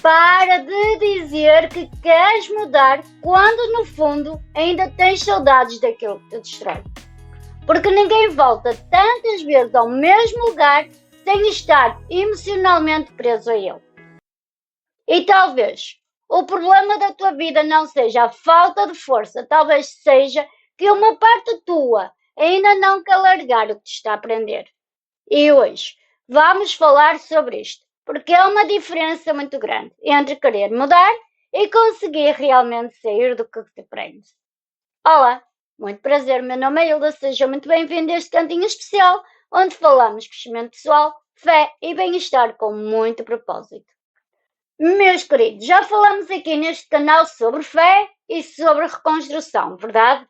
Para de dizer que queres mudar quando no fundo ainda tens saudades daquilo que te destrói. Porque ninguém volta tantas vezes ao mesmo lugar sem estar emocionalmente preso a ele. E talvez o problema da tua vida não seja a falta de força, talvez seja que uma parte tua ainda não quer largar o que te está a prender. E hoje vamos falar sobre isto, porque é uma diferença muito grande entre querer mudar e conseguir realmente sair do que te prende. Olá, muito prazer, meu nome é Hilda, seja muito bem-vindo a este cantinho especial, onde falamos crescimento pessoal, fé e bem-estar com muito propósito. Meus queridos, já falamos aqui neste canal sobre fé e sobre reconstrução, verdade?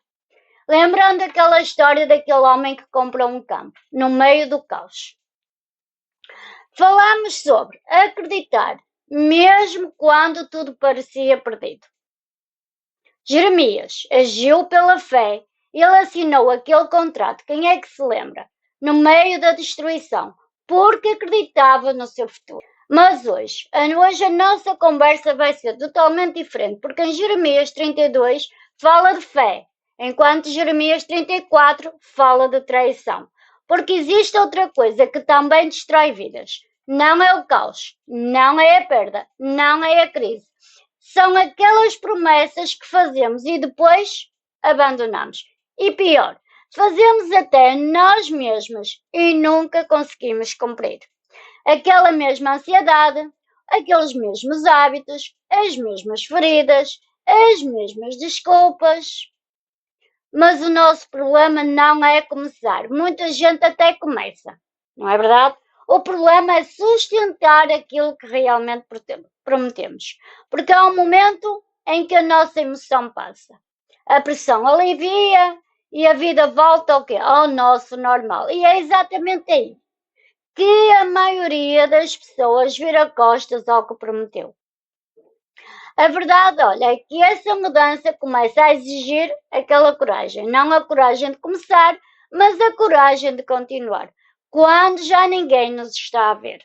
Lembrando aquela história daquele homem que comprou um campo, no meio do caos. Falamos sobre acreditar, mesmo quando tudo parecia perdido. Jeremias agiu pela fé, ele assinou aquele contrato, quem é que se lembra? No meio da destruição, porque acreditava no seu futuro. Mas hoje a nossa conversa vai ser totalmente diferente, porque em Jeremias 32 fala de fé, enquanto Jeremias 34 fala de traição. Porque existe outra coisa que também destrói vidas. Não é o caos, não é a perda, não é a crise. São aquelas promessas que fazemos e depois abandonamos. E pior, fazemos até nós mesmos e nunca conseguimos cumprir. Aquela mesma ansiedade, aqueles mesmos hábitos, as mesmas feridas, as mesmas desculpas. Mas o nosso problema não é começar. Muita gente até começa, não é verdade? O problema é sustentar aquilo que realmente prometemos. Porque há um momento em que a nossa emoção passa. A pressão alivia e a vida volta ao quê? Ao nosso normal. E é exatamente aí que a maioria das pessoas vira costas ao que prometeu. A verdade, olha, é que essa mudança começa a exigir aquela coragem. Não a coragem de começar, mas a coragem de continuar. Quando já ninguém nos está a ver.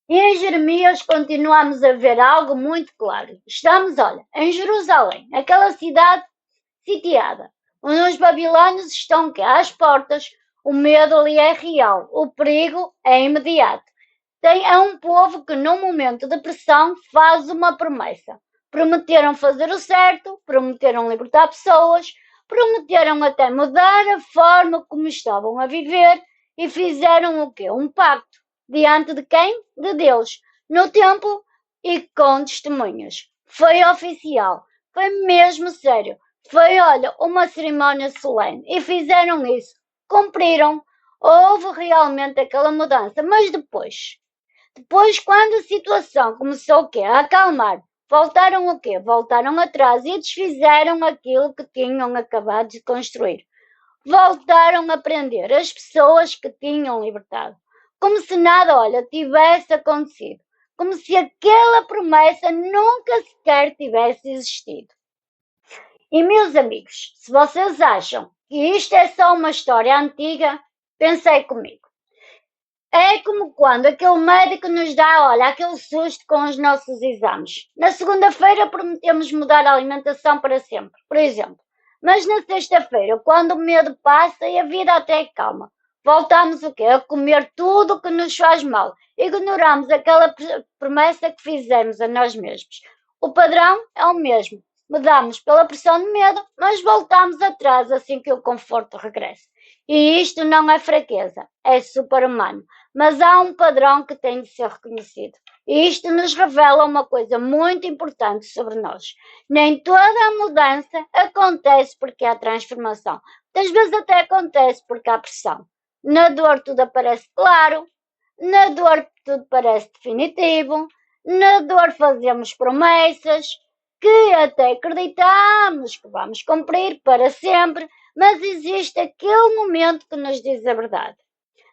E em Jeremias continuamos a ver algo muito claro. Estamos, olha, em Jerusalém, aquela cidade sitiada, onde os babilônios estão cá às portas, o medo ali é real, o perigo é imediato. É um povo que num momento de pressão faz uma promessa. Prometeram fazer o certo, prometeram libertar pessoas, prometeram até mudar a forma como estavam a viver e fizeram o quê? Um pacto. Diante de quem? De Deus. No templo e com testemunhas. Foi oficial. Foi mesmo sério. Foi, olha, uma cerimónia solene. E fizeram isso. Cumpriram. Houve realmente aquela mudança. Mas depois, quando a situação começou o quê? A acalmar, voltaram o quê? Voltaram atrás e desfizeram aquilo que tinham acabado de construir. Voltaram a prender as pessoas que tinham libertado. Como se nada, olha, tivesse acontecido. Como se aquela promessa nunca sequer tivesse existido. E, meus amigos, se vocês acham que isto é só uma história antiga, pensei comigo. É como quando aquele médico nos dá, olha, aquele susto com os nossos exames. Na segunda-feira prometemos mudar a alimentação para sempre, por exemplo. Mas na sexta-feira, quando o medo passa e a vida até calma, voltamos o quê? A comer tudo o que nos faz mal. Ignoramos aquela promessa que fizemos a nós mesmos. O padrão é o mesmo. Mudamos pela pressão de medo, mas voltamos atrás assim que o conforto regressa. E isto não é fraqueza, é super-humano. Mas há um padrão que tem de ser reconhecido. E isto nos revela uma coisa muito importante sobre nós. Nem toda a mudança acontece porque há transformação. Muitas vezes até acontece porque há pressão. Na dor tudo aparece claro, na dor tudo parece definitivo, na dor fazemos promessas que até acreditamos que vamos cumprir para sempre, mas existe aquele momento que nos diz a verdade.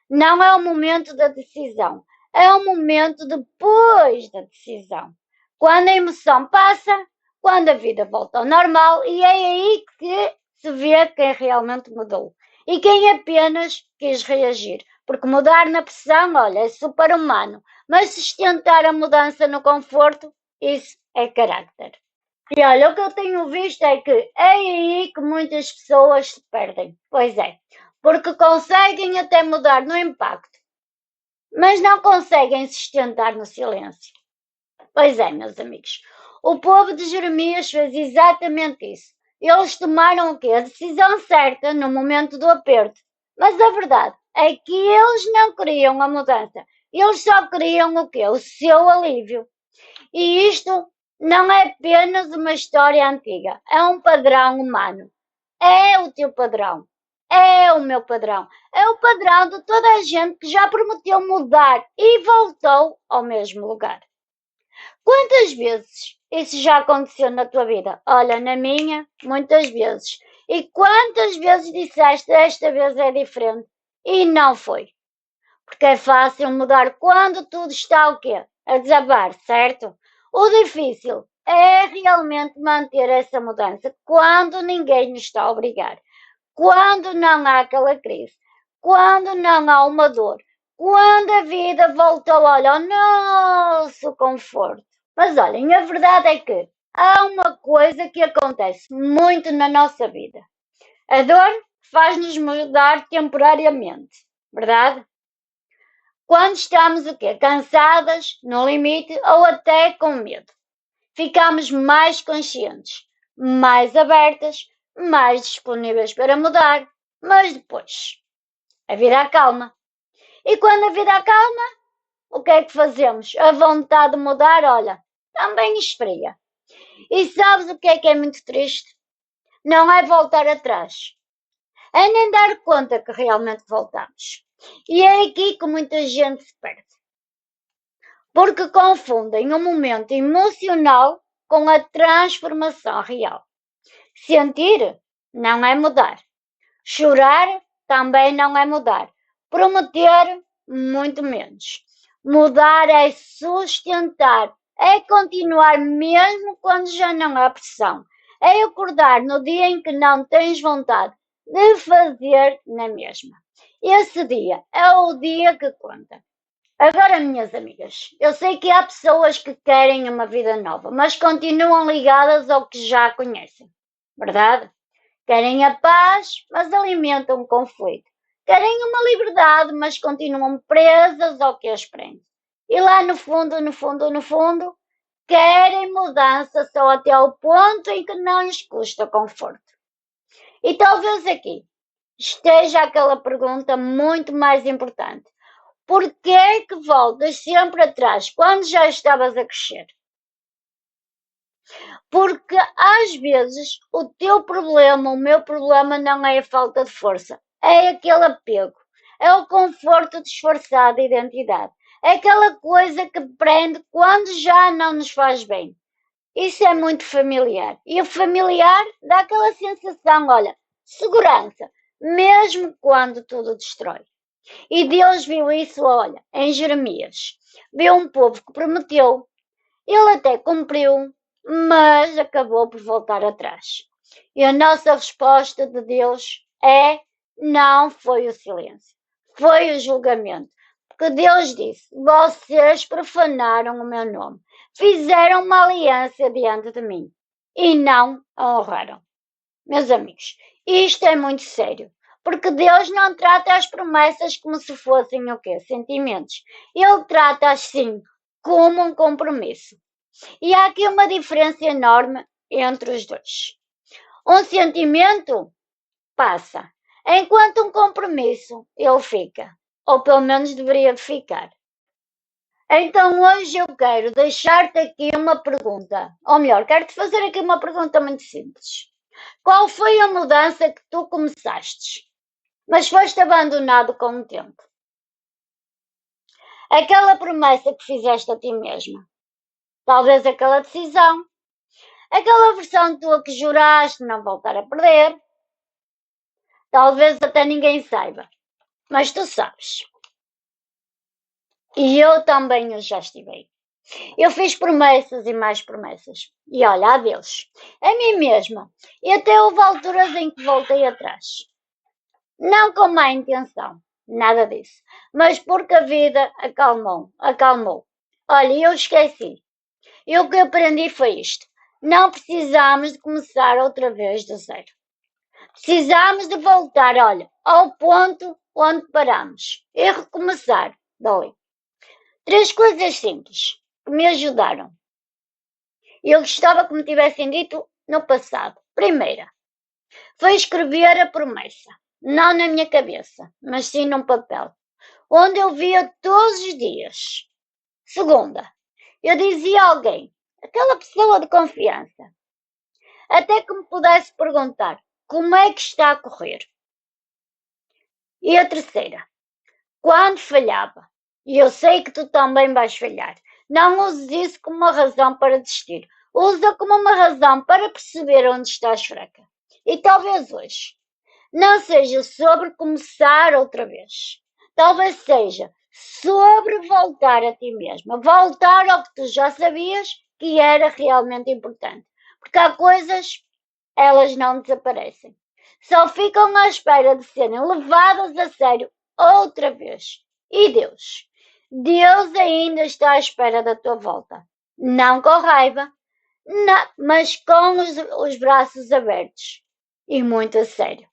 Não é o momento da decisão, é o momento depois da decisão. Quando a emoção passa, quando a vida volta ao normal, e é aí que se vê quem realmente mudou e quem apenas quis reagir. Porque mudar na pressão, olha, é super humano. Mas sustentar a mudança no conforto, isso é carácter. E olha, o que eu tenho visto é que é aí que muitas pessoas se perdem. Pois é, porque conseguem até mudar no impacto, mas não conseguem sustentar no silêncio. Pois é, meus amigos, o povo de Jeremias fez exatamente isso. Eles tomaram o quê? A decisão certa no momento do aperto. Mas a verdade é que eles não queriam a mudança. Eles só queriam o quê? O seu alívio. E isto não é apenas uma história antiga, é um padrão humano. É o teu padrão, é o meu padrão, é o padrão de toda a gente que já prometeu mudar e voltou ao mesmo lugar. Quantas vezes isso já aconteceu na tua vida? Olha, na minha, muitas vezes. E quantas vezes disseste esta vez é diferente? E não foi. Porque é fácil mudar quando tudo está o quê? A desabar, certo? O difícil é realmente manter essa mudança quando ninguém nos está a obrigar, quando não há aquela crise, quando não há uma dor, quando a vida voltou, olha, ao nosso conforto. Mas olhem, a verdade é que há uma coisa que acontece muito na nossa vida. A dor faz-nos mudar temporariamente, verdade? Quando estamos o quê? Cansadas, no limite ou até com medo. Ficamos mais conscientes, mais abertas, mais disponíveis para mudar. Mas depois, a vida acalma. E quando a vida acalma, o que é que fazemos? A vontade de mudar, olha, também esfria. E sabes o que é muito triste? Não é voltar atrás. É nem dar conta que realmente voltamos. E é aqui que muita gente se perde. Porque confundem o momento emocional com a transformação real. Sentir não é mudar. Chorar também não é mudar. Prometer, muito menos. Mudar é sustentar, é continuar mesmo quando já não há pressão. É acordar no dia em que não tens vontade de fazer na mesma. Esse dia é o dia que conta. Agora, minhas amigas, eu sei que há pessoas que querem uma vida nova, mas continuam ligadas ao que já conhecem, verdade? Querem a paz, mas alimentam o conflito. Querem uma liberdade, mas continuam presas ao que as prende. E lá no fundo, no fundo, no fundo, querem mudança só até ao ponto em que não lhes custa conforto. E talvez aqui esteja aquela pergunta muito mais importante. Porquê que voltas sempre atrás quando já estavas a crescer? Porque às vezes o teu problema, o meu problema não é a falta de força, é aquele apego, é o conforto disfarçado de identidade, é aquela coisa que prende quando já não nos faz bem. Isso é muito familiar. E o familiar dá aquela sensação, olha, segurança, mesmo quando tudo destrói. E Deus viu isso, olha, em Jeremias. Viu um povo que prometeu, ele até cumpriu, mas acabou por voltar atrás. E a nossa resposta de Deus é: não foi o silêncio, foi o julgamento. Porque Deus disse: vocês profanaram o meu nome, fizeram uma aliança diante de mim e não a honraram. Meus amigos, isto é muito sério. Porque Deus não trata as promessas como se fossem o quê? Sentimentos. Ele trata assim como um compromisso. E há aqui uma diferença enorme entre os dois. Um sentimento passa, enquanto um compromisso ele fica, ou pelo menos deveria de ficar. Então hoje eu quero deixar-te aqui uma pergunta, ou melhor, quero-te fazer aqui uma pergunta muito simples. Qual foi a mudança que tu começaste, mas foste abandonado com o tempo? Aquela promessa que fizeste a ti mesma, talvez aquela decisão, aquela versão tua que juraste não voltar a perder. Talvez até ninguém saiba, mas tu sabes. E eu também eu já estive aí. Eu fiz promessas e mais promessas. E olha, adeus. A mim mesma. E até houve alturas em que voltei atrás. Não com má intenção, nada disso. Mas porque a vida acalmou. Olha, eu esqueci. E o que aprendi foi isto. Não precisamos de começar outra vez do zero. Precisamos de voltar, olha, ao ponto onde paramos e recomeçar dali. 3 coisas simples que me ajudaram. Eu gostava que me tivessem dito no passado. Primeira, foi escrever a promessa. Não na minha cabeça, mas sim num papel, onde eu via todos os dias. Segunda, eu dizia a alguém, aquela pessoa de confiança, até que me pudesse perguntar como é que está a correr. E a terceira, quando falhava, e eu sei que tu também vais falhar, não uses isso como uma razão para desistir. Usa como uma razão para perceber onde estás fraca. E talvez hoje não seja sobre começar outra vez. Talvez seja sobre voltar a ti mesma. Voltar ao que tu já sabias que era realmente importante. Porque há coisas, elas não desaparecem. Só ficam à espera de serem levadas a sério outra vez. E Deus? Deus ainda está à espera da tua volta. Não com raiva, não, mas com os braços abertos. E muito a sério.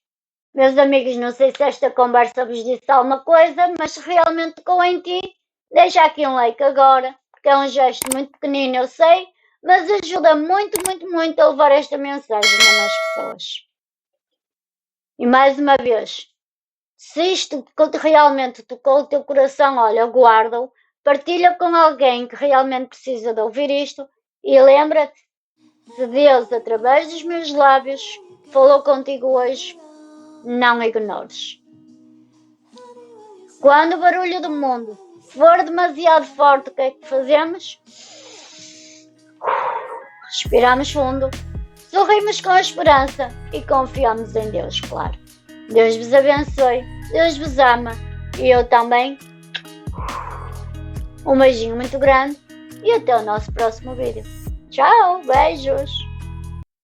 Meus amigos, não sei se esta conversa vos disse alguma coisa, mas se realmente tocou em ti, deixa aqui um like agora, porque é um gesto muito pequenino, eu sei, mas ajuda muito, muito, muito a levar esta mensagem a mais pessoas. E mais uma vez, se isto realmente tocou o teu coração, olha, guarda-o, partilha com alguém que realmente precisa de ouvir isto e lembra-te, se Deus, através dos meus lábios, falou contigo hoje, não ignores. Quando o barulho do mundo for demasiado forte, o que é que fazemos? Respiramos fundo, sorrimos com a esperança e confiamos em Deus, claro. Deus vos abençoe, Deus vos ama e eu também. Um beijinho muito grande e até o nosso próximo vídeo. Tchau, beijos!